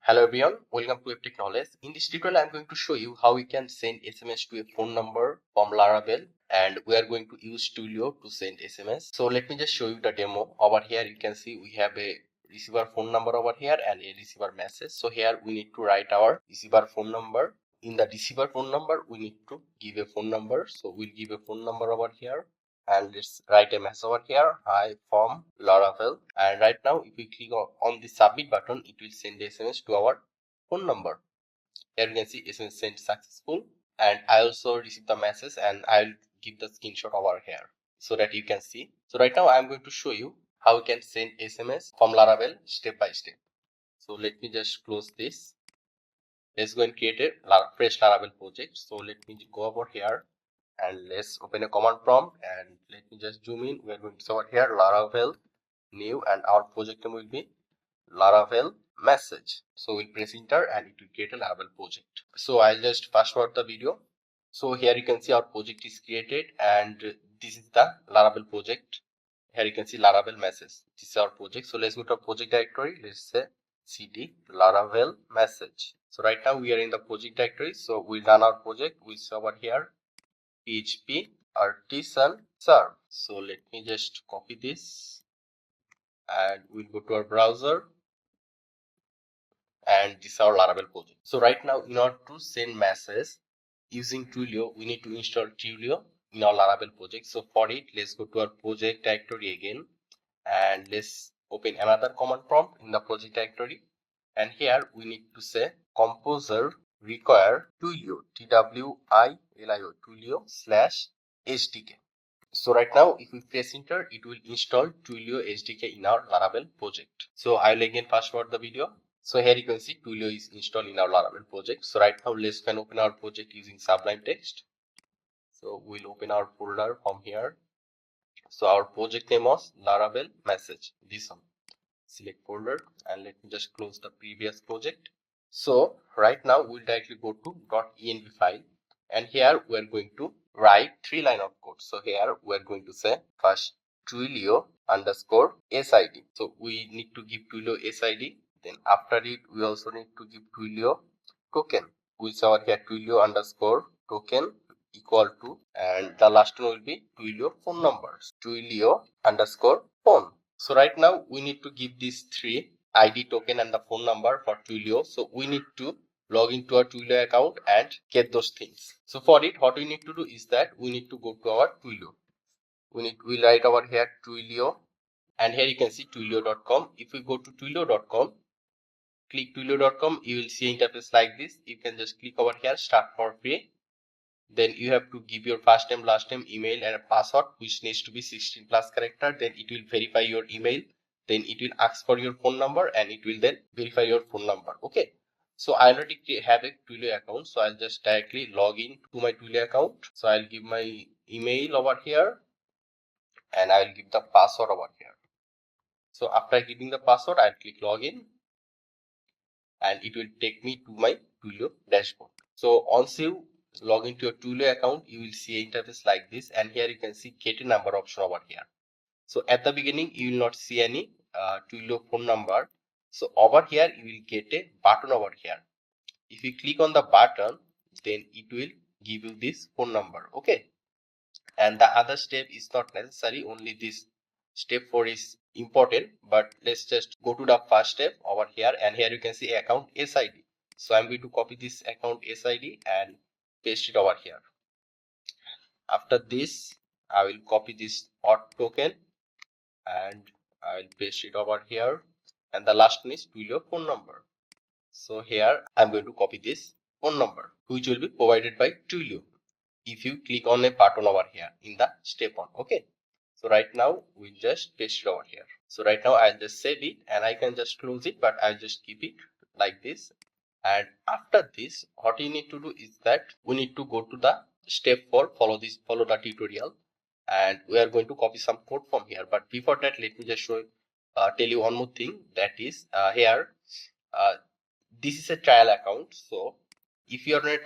Hello everyone, welcome to Web Knowledge. In this tutorial, I am going to show you how we can send SMS to a phone number from Laravel, and we are going to use Twilio to send SMS. So let me just show you the demo. Over here, you can see we have a receiver phone number over here and a receiver message. So here we need to write our receiver phone number. In the receiver phone number, we need to give a phone number. So we'll give a phone number over here. And let's write a message over here, hi from Laravel. And right now if we click on the submit button, it will send the SMS to our phone number. Here you can see SMS sent successful, and I also received the message, and I'll give the screenshot over here so that you can see. So right now I'm going to show you how we can send SMS from Laravel step by step. So let me just close this. Let's go and create a fresh Laravel project. So let me go over here and let's open a command prompt, and let me just zoom in. We are going to see over here Laravel new, and our project name will be Laravel message. So we'll press enter and it will create a Laravel project. So I'll just fast forward the video. So here you can see our project is created, and this is the Laravel project. Here you can see Laravel message. This is our project. So let's go to our project directory. Let's say cd Laravel message. So right now we are in the project directory. So we'll run our project. We'll see over here PHP artisan serve. So let me just copy this and we'll go to our browser, and this is our Laravel project. So right now, in order to send messages using Twilio, we need to install Twilio in our Laravel project. So for it, let's go to our project directory again, and let's open another command prompt in the project directory. And here we need to say composer require Twilio, Twilio, Twilio /SDK. So right now, if we press enter, it will install Twilio SDK in our Laravel project. So I will again fast forward the video. So here you can see Twilio is installed in our Laravel project. So right now, let's can open our project using Sublime Text. So we'll open our folder from here. So our project name was Laravel message, this one. Select folder, and let me just close the previous project. So right now we'll directly go to .env file, and here we're going to write 3 lines of code. So here we're going to say first Twilio underscore SID. So we need to give Twilio SID. Then after it, we also need to give Twilio token, which over here Twilio underscore token equal to, and the last one will be Twilio phone numbers, Twilio underscore phone. So right now we need to give these 3 ID token and the phone number for Twilio. So we need to log into our Twilio account and get those things. So for it, what we need to do is that we need to go to our Twilio. We'll write over here Twilio, and here you can see twilio.com. If we go to twilio.com, click twilio.com, you will see interface like this. You can just click over here, start for free. Then you have to give your first name, last name, email, and a password which needs to be 16 plus character. Then it will verify your email. Then it will ask for your phone number, and it will then verify your phone number. Okay. So I already have a Twilio account, so I'll just directly log in to my Twilio account. So I'll give my email over here, and I'll give the password over here. So after giving the password, I'll click login, and it will take me to my Twilio dashboard. So once you log into your Twilio account, you will see an interface like this, and here you can see get a number option over here. So at the beginning, you will not see any Twilio phone number. So over here, you will get a button over here. If you click on the button, then it will give you this phone number. Okay. And the other step is not necessary, only this step 4 is important, but let's just go to the first step over here, and here you can see account SID. So I'm going to copy this account SID and paste it over here. After this, I will copy this auth token and I will paste it over here, and the last one is Twilio phone number. So here I'm going to copy this phone number, which will be provided by Twilio if you click on a button over here in the step 1. Okay. So right now we'll just paste it over here. So right now I'll just save it, and I can just close it, but I'll just keep it like this. And after this, what you need to do is that we need to go to the step 4, follow the tutorial, and we are going to copy some code from here. But before that, let me just tell you one more thing, that is here this is a trial account. So if you are on a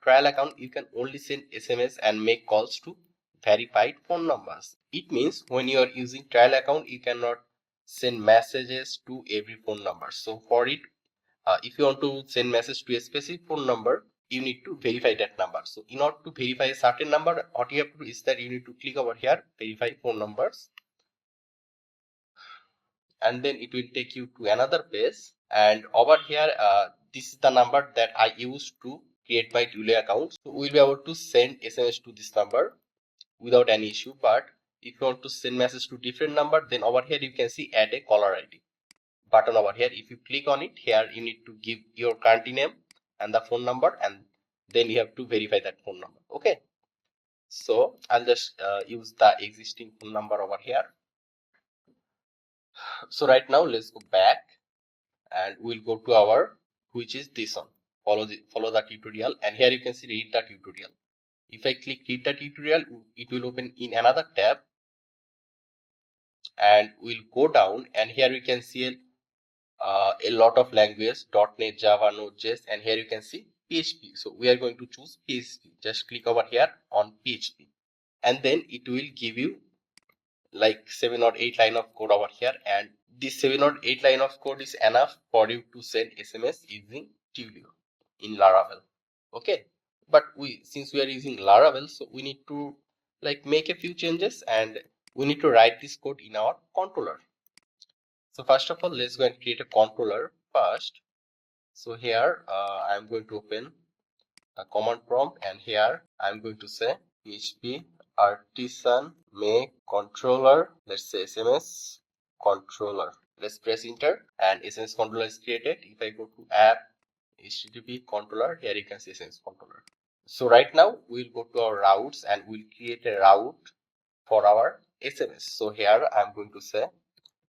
trial account, you can only send SMS and make calls to verified phone numbers. It means when you are using trial account, you cannot send messages to every phone number. So for it, if you want to send message to a specific phone number, you need to verify that number. So in order to verify a certain number, what you have to do is that you need to click over here, verify phone numbers, and then it will take you to another page. And over here, this is the number that I used to create my Twilio account. So we'll be able to send SMS to this number without any issue. But if you want to send message to different number, then over here you can see add a caller ID button over here. If you click on it, here you need to give your country name and the phone number, and then you have to verify that phone number. Okay, so I'll just use the existing phone number over here. So right now let's go back and we'll go to our, which is this one, follow the tutorial, and here you can see read the tutorial. If I click read the tutorial, it will open in another tab, and we'll go down, and here we can see a lot of languages, .NET, Java, Node.js, and here you can see PHP. So we are going to choose PHP. Just click over here on PHP, and then it will give you like 7 or 8 line of code over here, and this 7 or 8 line of code is enough for you to send SMS using Twilio in Laravel. Okay, but since we are using Laravel, so we need to like make a few changes, and we need to write this code in our controller. So first of all, let's go and create a controller first. So here I'm going to open a command prompt, and here I'm going to say PHP artisan make controller, let's say SMS controller. Let's press enter, and SMS controller is created. If I go to app HTTP controller, here you can see SMS controller. So right now we'll go to our routes, and we'll create a route for our SMS. So here I'm going to say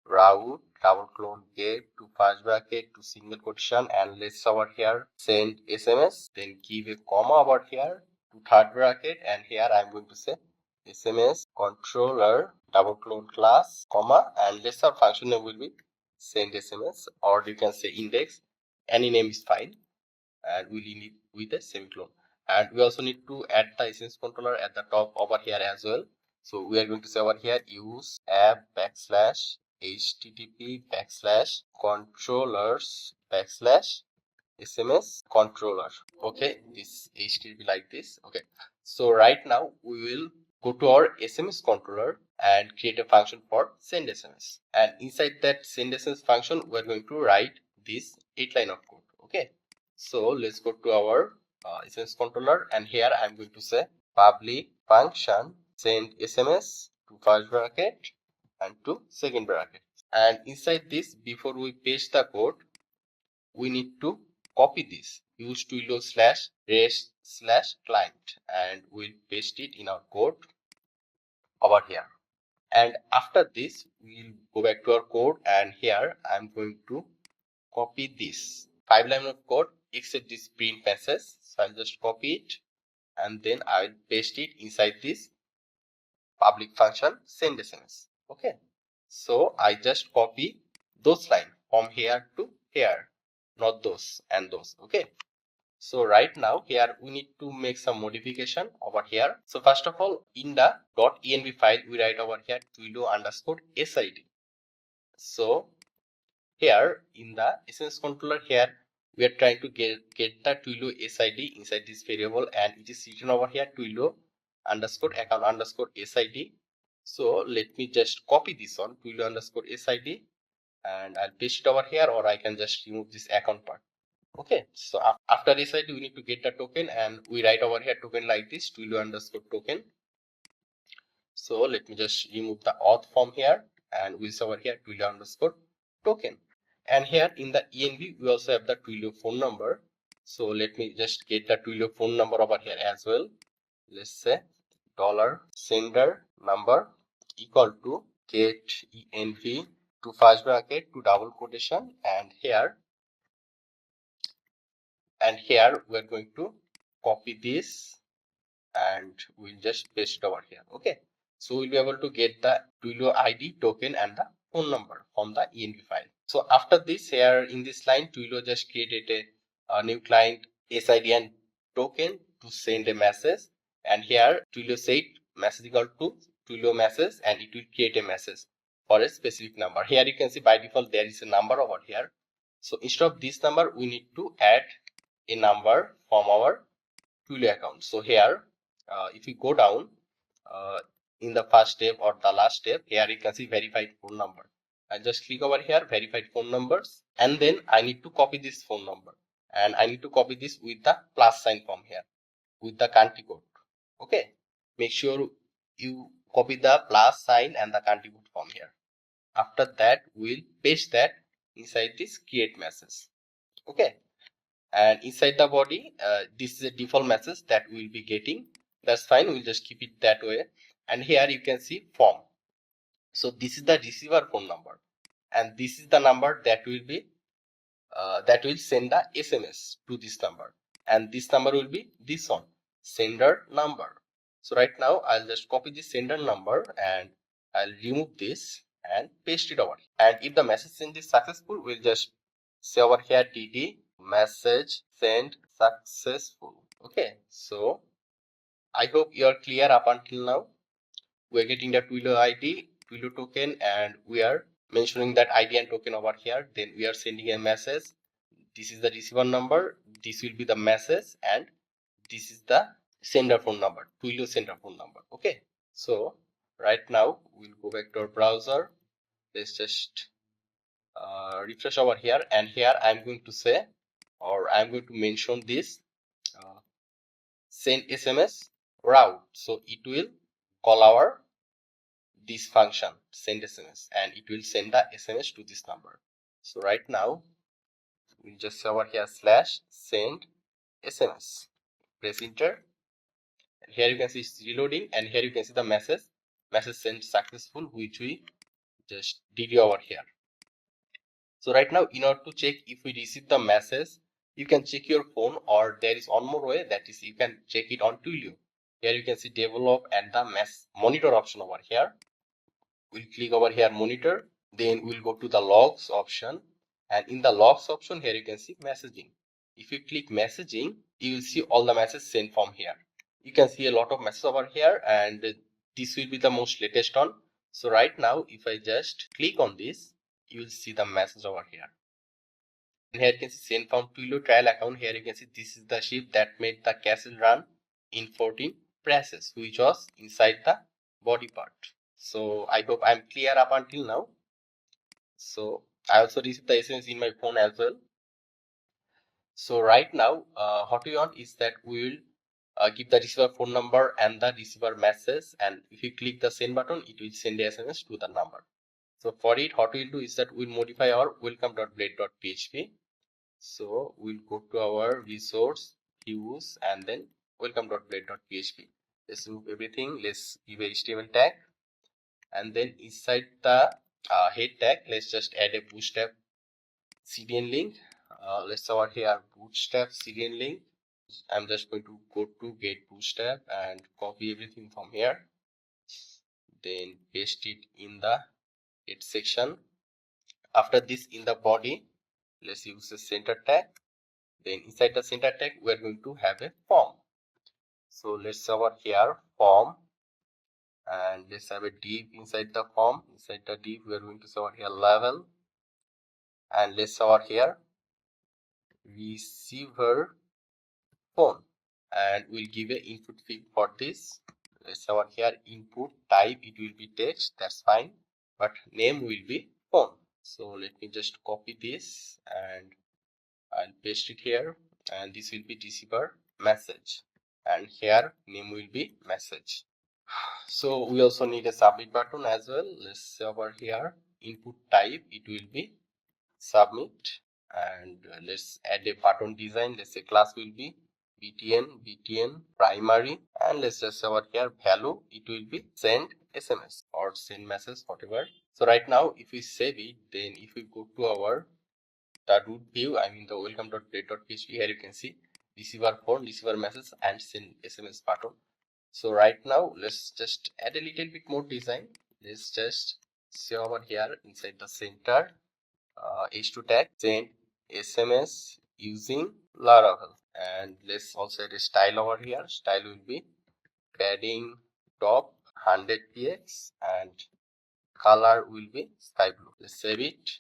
route double clone get to first bracket to single quotation, and let's over here send SMS, then give a comma over here to third bracket, and here I'm going to say SMS controller double clone class comma, and let's our function name will be send SMS, or you can say index, any name is fine, and we'll end it with a semicolon. And we also need to add the SMS controller at the top over here as well. So we are going to say over here use app backslash http backslash controllers backslash SMS controller. Okay, this http like this. Okay, so right now we will go to our SMS controller and create a function for send SMS, and inside that send SMS function we are going to write this 8 line of code. Okay, so let's go to our SMS controller, and here I'm going to say public function send SMS to first bracket and to second bracket, and inside this, before we paste the code, we need to copy this, use Twilio slash rest slash client, and we'll paste it in our code over here. And after this, we'll go back to our code, and here I'm going to copy this 5 line of code except this print message. So I'll just copy it, and then I'll paste it inside this public function send SMS. Okay, so I just copy those lines from here to here, not those and those. Okay, so right now here we need to make some modification over here. So first of all, in the .env file we write over here Twilio underscore SID. So here in the SMS controller, here we are trying to get the Twilio SID inside this variable, and it is written over here Twilio underscore account underscore SID. So let me just copy this one Twilio underscore SID, and I'll paste it over here, or I can just remove this account part. Okay, so after SID we need to get the token, and we write over here token like this Twilio underscore token. So let me just remove the auth from here, and we'll say over here Twilio underscore token. And here in the env we also have the Twilio phone number. So let me just get the Twilio phone number over here as well. Let's say $sender number equal to get env to first bracket to double quotation, and here we're going to copy this, and we'll just paste it over here. Okay, so we'll be able to get the Twilio ID token and the phone number from the env file. So after this, here in this line, Twilio just created a new client SID and token to send a message, and here Twilio said message equal to Twilio message, and it will create a message for a specific number. Here you can see by default there is a number over here. So instead of this number, we need to add a number from our Twilio account. So here, if you go down uh, in the first step or the last step, here you can see verified phone number. I just click over here, verified phone numbers, and then I need to copy this phone number, and I need to copy this with the plus sign from here with the country code. Okay, make sure you copy the plus sign and the country code from here. After that, we'll paste that inside this create message. Okay, and inside the body, this is a default message that we'll be getting. That's fine, we'll just keep it that way. And here you can see form. So this is the receiver phone number, and this is the number that will send the SMS to this number, and this number will be this one, sender number. So right now I'll just copy the sender number and I'll remove this and paste it over. And if the message send is successful, we'll just say over here DD message send successful. Okay, so I hope you are clear up until now. We're getting the Twilio ID, Twilio token, and we are mentioning that ID and token over here. Then we are sending a message. This is the receiver number, this will be the message, and this is the sender phone number, Twilio sender phone number. Okay, so right now we'll go back to our browser. Let's just refresh over here, and here I'm going to say, or I'm going to mention this send SMS route. So it will call our this function send SMS, and it will send the SMS to this number. So right now we'll just say over here slash send SMS, press enter, and here you can see it's reloading, and here you can see the message sent successful, which we just did over here. So right now, in order to check if we receive the message, you can check your phone, or there is one more way, that is you can check it on Twilio. Here you can see develop and the monitor option over here. We'll click over here monitor, then we'll go to the logs option, and in the logs option here you can see messaging. If you click messaging, you will see all the messages sent from here. You can see a lot of messages over here, and this will be the most latest one. So right now if I just click on this, you will see the message over here. And here you can see send from Twilio trial account. Here you can see this is the ship that made the castle run in 14 presses, which was inside the body part. So I hope I'm clear up until now. So I also received the SMS in my phone as well. So right now what we want is that we will give the receiver phone number and the receiver message, and if you click the send button, it will send the SMS to the number. So for it, what we'll do is that we'll modify our welcome.blade.php. So we'll go to our resource views and then welcome.blade.php. Let's remove everything. Let's give a HTML tag, and then inside the head tag, let's just add a bootstrap CDN link. Let's over here bootstrap CDN link. I'm just going to go to get bootstrap and copy everything from here, then paste it in the head section. After this, in the body, let's use the center tag. Then inside the center tag, we're going to have a form. So let's over here form, and let's have a div inside the form. Inside the div, we're going to say over here level, and let's over here receiver phone, and we'll give a input field for this. Let's over here input type, it will be text, that's fine, but name will be phone. So let me just copy this and I'll paste it here, and this will be receiver message, and here name will be message. So we also need a submit button as well. Let's say over here input type, it will be submit, and let's add a button design. Let's say class will be btn primary, and let's just say over here value, it will be send SMS or send message, whatever. So right now if we save it, then if we go to our the root view, I mean the welcome.blade.php, here you can see receiver phone, receiver message, and send SMS button. So right now let's just add a little bit more design. Let's just say over here inside the center h2 tag send SMS using Laravel, and let's also add a style over here. Style will be padding top 100 px and color will be sky blue. Let's save it.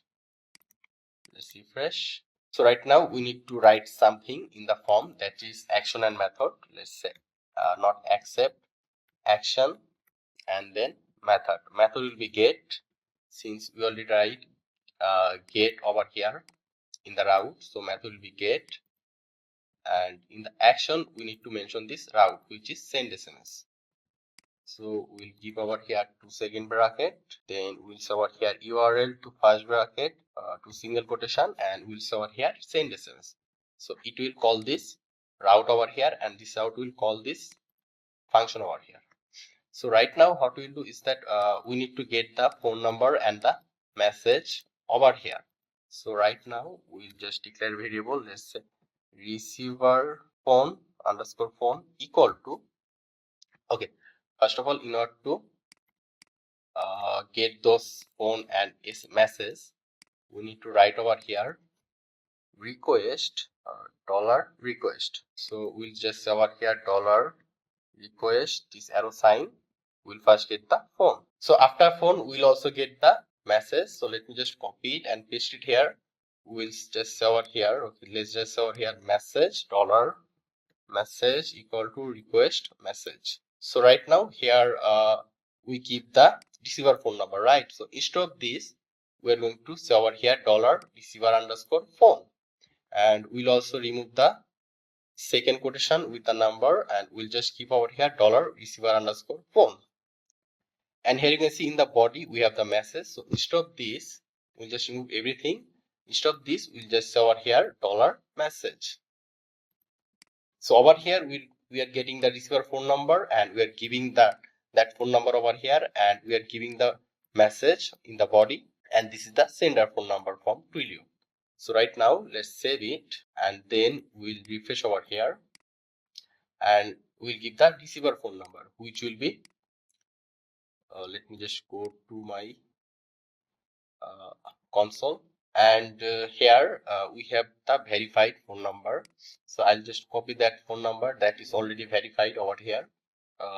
Let's refresh. So right now we need to write something in the form, that is action and method. Let's say not accept, action, and then method. Method will be get, since we already write get over here in the route, so method will be get, and in the action we need to mention this route, which is send SMS. So we'll give over here to second bracket, then we'll say over here URL to first bracket to single quotation, and we'll say over here send SMS. So it will call this route over here, and this route will call this function over here. So right now what we'll do is that we need to get the phone number and the message over here. So right now we'll just declare variable, let's say receiver phone underscore phone equal to, okay, first of all, in order to get those phone and messages, we need to write over here request dollar request. So we'll just say over here dollar request, this arrow sign, we'll first get the phone. So after phone we'll also get the message. So let me just copy it and paste it here. We'll just say over here, okay, let's just say over here message dollar message equal to request message. So right now here we keep the receiver phone number, right? So instead of this we're going to say over here dollar receiver underscore phone, and we'll also remove the second quotation with the number, and we'll just keep over here dollar receiver underscore phone. And here you can see in the body we have the message. So instead of this we'll just remove everything. Instead of this we'll just say over here dollar message. So over here we are getting the receiver phone number, and we are giving that phone number over here, and we are giving the message in the body, and this is the sender phone number from Twilio. So right now let's save it, and then we'll refresh over here, and we'll give the receiver phone number, which will be let me just go to my console, and here we have the verified phone number. So I'll just copy that phone number that is already verified over here.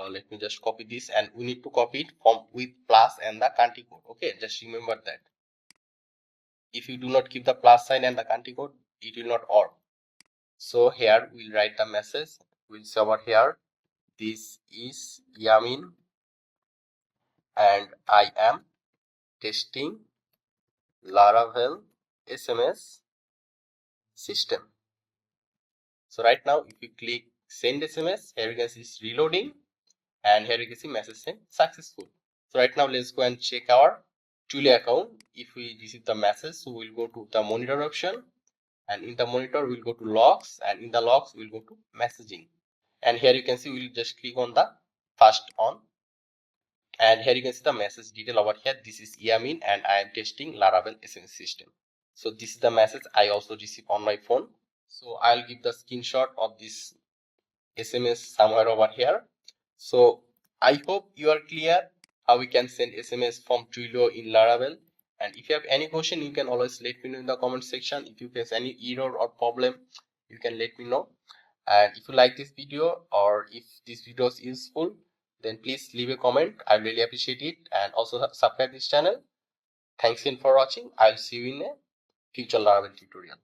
Let me just copy this, and we need to copy it from with plus and the country code. Okay, just remember that if you do not keep the plus sign and the country code, it will not work. So here we'll write the message. We'll say over here, this is Yamin and I am testing Laravel SMS system. So right now if you click send SMS, here you can see it's reloading, and here you can see message sent successful. So right now let's go and check our Twilio account. If we receive the message, so we'll go to the monitor option, and in the monitor we'll go to logs, and in the logs we'll go to messaging, and here you can see we'll just click on the first on, and here you can see the message detail over here. This is Yamin and I am testing Laravel SMS system. So this is the message I also received on my phone. So I'll give the screenshot of this SMS somewhere over here. So I hope you are clear how we can send SMS from Twilio in Laravel. And if you have any question, you can always let me know in the comment section. If you face any error or problem, you can let me know. And if you like this video, or if this video is useful, then please leave a comment. I really appreciate it. And also subscribe this channel. Thanks again for watching. I'll see you in a future Laravel tutorial.